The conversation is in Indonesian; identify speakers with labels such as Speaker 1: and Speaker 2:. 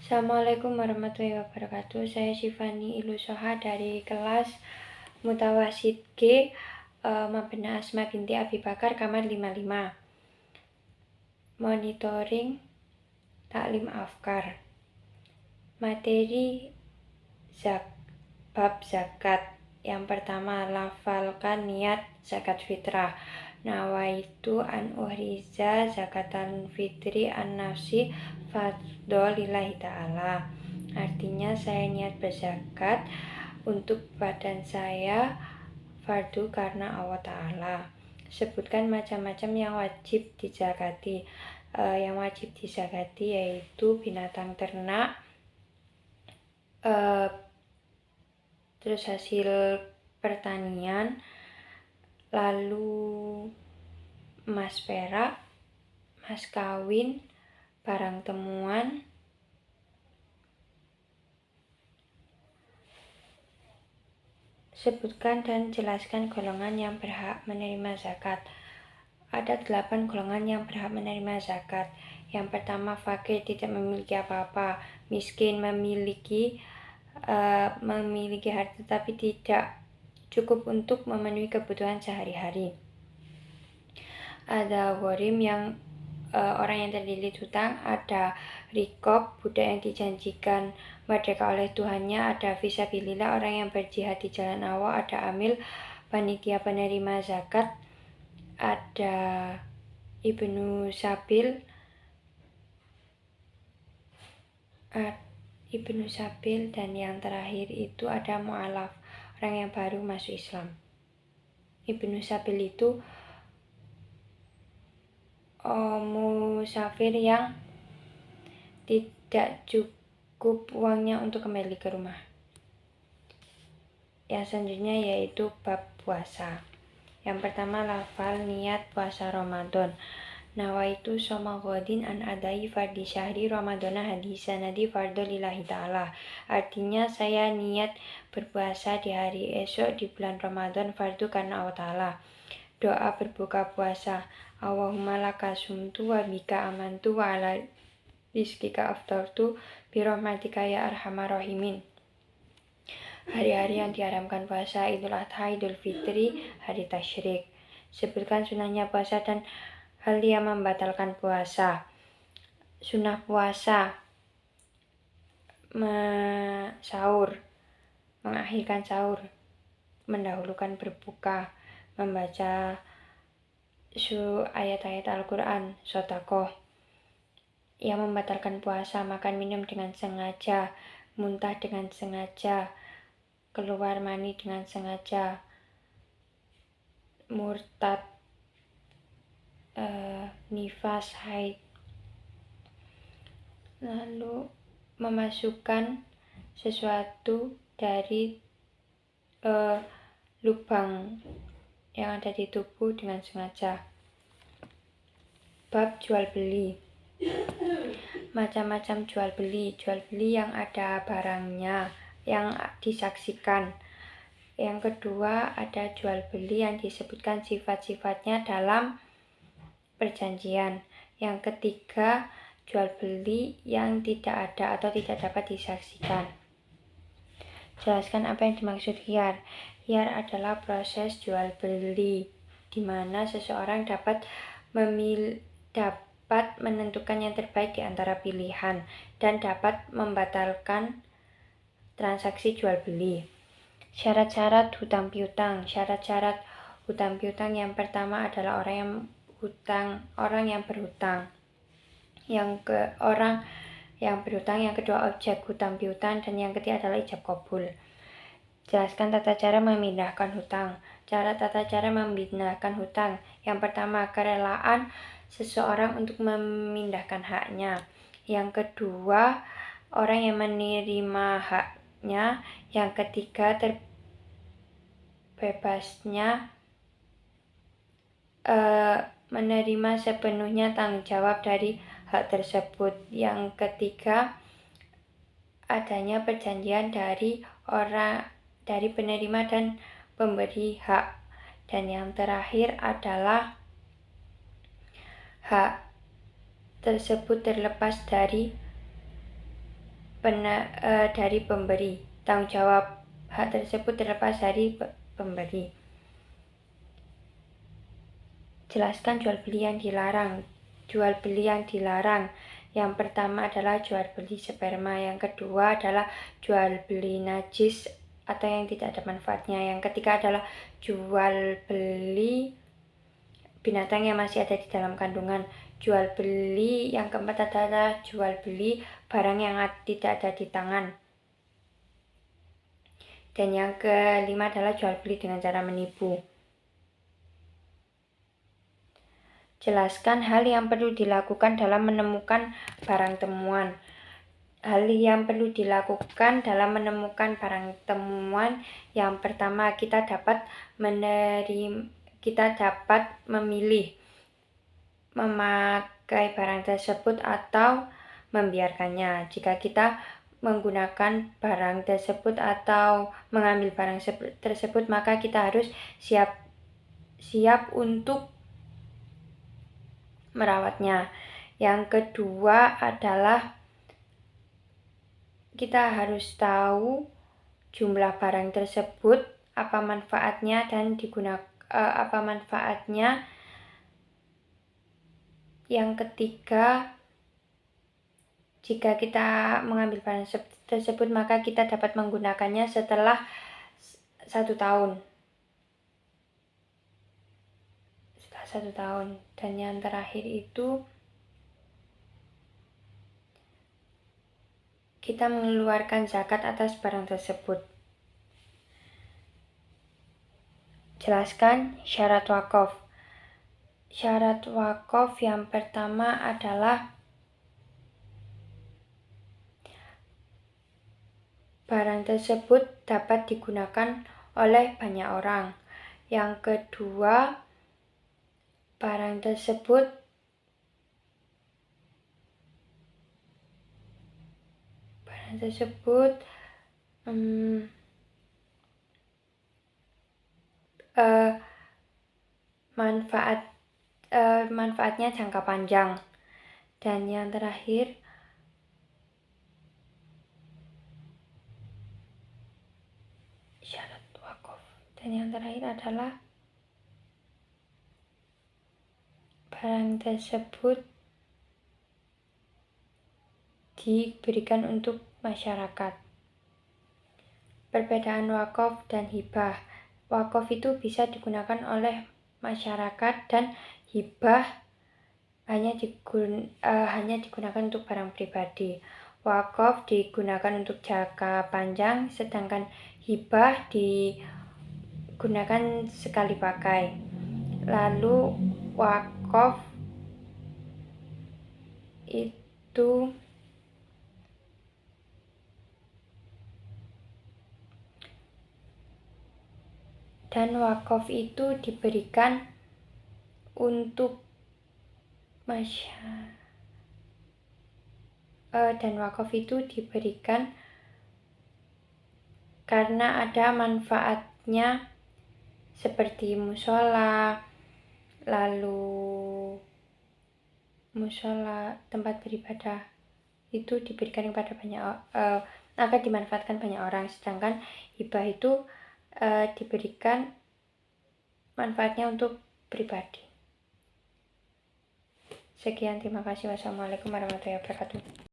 Speaker 1: Assalamualaikum warahmatullahi wabarakatuh. Saya Syifani Ilusoha dari kelas Mutawasid G, Mabena Asma binti Abi Bakar, kamar 55. Monitoring Taklim Afkar. Materi bab zakat. Yang pertama, lafalkan niat zakat fitrah. Nawaitu an uhriza zakatan fitri an nafsi fardho lillahi ta'ala. Artinya saya niat berzakat untuk badan saya fardu karena Allah Ta'ala. Sebutkan macam-macam yang wajib dizakati. Yang wajib dizakati yaitu binatang ternak, terus hasil pertanian, lalu emas perak, mas kawin, barang temuan, sebutkan dan jelaskan golongan yang berhak menerima zakat. Ada 8 golongan yang berhak menerima zakat. Yang pertama, fakir, tidak memiliki apa-apa. Miskin, memiliki harta tapi tidak cukup untuk memenuhi kebutuhan sehari-hari. Ada gharim, yang orang yang terlilit hutang. Ada rikob, budak yang dijanjikan merdeka oleh Tuhannya. Ada fisabilillah, orang yang berjihad di jalan Allah. Ada amil, panitia penerima zakat. Ada ibnu sabil, dan yang terakhir itu ada mu'alaf, orang yang baru masuk Islam. Ibnu sabil itu musafir yang tidak cukup uangnya untuk kembali ke rumah. Yang selanjutnya yaitu bab puasa. Yang pertama, lafal niat puasa Ramadan. Nawaitu shoma ghadin an adai fardi syahri Ramadana hadisanadi fardhu lillahi ta'ala. Artinya saya niat berpuasa di hari esok di bulan Ramadan fardu karena Allah Ta'ala. Doa berbuka puasa. Allahumma laka sumtu wa bika amantu wa ala rizkika aftartu birahmatika ya arhamar rahimin. Hari-hari yang diharamkan puasa: Idul Adha, Idul Fitri, hari tasyrik. Sebutkan sunahnya puasa dan hal yang membatalkan puasa. Sunah puasa: sahur, mengakhirkan sahur, mendahulukan berbuka, membaca ayat-ayat Al-Quran, sedekah. Yang membatalkan puasa: makan minum dengan sengaja, muntah dengan sengaja, keluar mani dengan sengaja, murtad, nifas, haid, lalu memasukkan sesuatu dari lubang yang ada di tubuh dengan sengaja. Bab jual beli. Macam-macam jual beli yang ada barangnya yang disaksikan. Yang kedua, ada jual beli yang disebutkan sifat-sifatnya dalam perjanjian. Yang ketiga, jual beli yang tidak ada atau tidak dapat disaksikan. Jelaskan apa yang dimaksud khiyar. Khiyar adalah proses jual beli di mana seseorang dapat menentukan yang terbaik di antara pilihan dan dapat membatalkan transaksi jual beli. Syarat-syarat hutang piutang. Syarat-syarat hutang piutang yang pertama adalah orang yang berhutang. Orang yang berhutang, yang kedua objek hutang piutang, dan yang ketiga adalah ijab kabul. Jelaskan tata cara memindahkan hutang. Tata cara memindahkan hutang. Yang pertama, kerelaan seseorang untuk memindahkan haknya. Yang kedua, orang yang menerima haknya. Yang ketiga, terbebasnya menerima sepenuhnya tanggung jawab dari hak tersebut. Yang ketiga, adanya perjanjian dari penerima dan pemberi hak. Dan yang terakhir adalah hak tersebut terlepas dari dari pemberi. Tanggung jawab hak tersebut terlepas dari pemberi. Jelaskan jual beli yang dilarang. Jual beli yang dilarang. Yang pertama adalah jual beli sperma. Yang kedua adalah jual beli najis atau yang tidak ada manfaatnya. Yang ketiga adalah jual beli binatang yang masih ada di dalam kandungan. Jual beli yang keempat adalah jual beli barang yang tidak ada di tangan. Dan yang kelima adalah jual beli dengan cara menipu. Jelaskan hal yang perlu dilakukan dalam menemukan barang temuan. Hal yang perlu dilakukan dalam menemukan barang temuan, yang pertama kita dapat memilih memakai barang tersebut atau membiarkannya. Jika kita menggunakan barang tersebut atau mengambil barang tersebut, maka kita harus siap untuk merawatnya. Yang kedua adalah kita harus tahu jumlah barang tersebut, apa manfaatnya dan apa manfaatnya. Yang ketiga, jika kita mengambil barang tersebut, maka kita dapat menggunakannya setelah 1 tahun. Dan yang terakhir itu kita mengeluarkan zakat atas barang tersebut. Jelaskan syarat wakaf. Syarat wakaf yang pertama adalah barang tersebut dapat digunakan oleh banyak orang. Yang kedua, barang tersebut manfaatnya jangka panjang. Dan yang terakhir, syarat wakaf. Dan yang terakhir adalah barang tersebut diberikan untuk masyarakat. Perbedaan wakaf dan hibah. Wakaf itu bisa digunakan oleh masyarakat dan hibah hanya digunakan untuk barang pribadi. Wakaf digunakan untuk jangka panjang, sedangkan hibah digunakan sekali pakai. Lalu wakaf itu diberikan untuk karena ada manfaatnya seperti musola, tempat beribadah itu diberikan kepada akan dimanfaatkan banyak orang, sedangkan hibah itu diberikan manfaatnya untuk pribadi. Sekian, terima kasih. Wassalamualaikum warahmatullahi wabarakatuh.